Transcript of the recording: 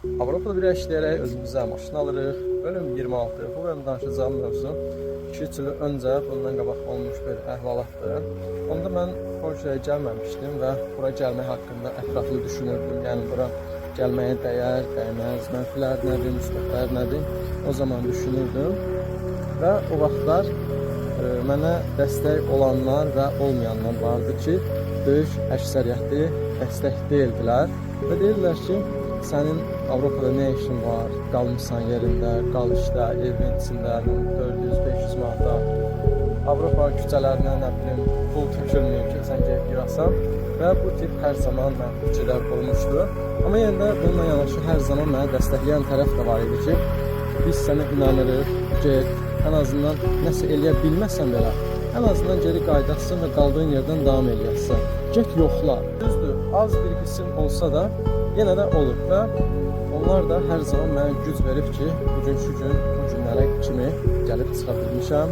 Avropada birləşdirərək özümüzə maşın alırıq. Bölüm 26. Bu bölüm danışacağım mövzu 2-3 il öncə bundan qabaq olmuş bir əhvalatdır. Onda mən Polşaya gəlməmişdim və bura gəlmək haqqında ətraflı düşünürdüm. Yəni bura gəlməyə dəyər, dəyməz, mənfilər nədir, müsbətlər nədir? O zaman düşünürdüm və o vaxtlar mənə dəstək olanlar və olmayanlar vardı ki, böyük əksəriyyəti dəstək deyildilər və deyirlər ki, sənin Avropada nə işin var, qalmışsan yerində, qal işdə, evin içində 400-500 manata, Avropa küçələrinə nə bilim, pul tökülməyib ki, sən gəlib yığasan və bu tip hər zaman mən fikirlər olmuşdu. Amma yenə də bununla yanaşı hər zaman mənə dəstəkləyən tərəf də var idi ki, biz sənə inanırıq, get, ən azından nəsə eləyə bilməsən belə, ən azından geri qayıdarsın və qaldığın yerdən davam eləyəsən. Get yoxla. Düzdür, az bir qism olsa da yenə də olur və onlar da hər zaman mənə güc verib ki, bugünkü gün bu günlərə kimi gəlib çıxa bilmişəm.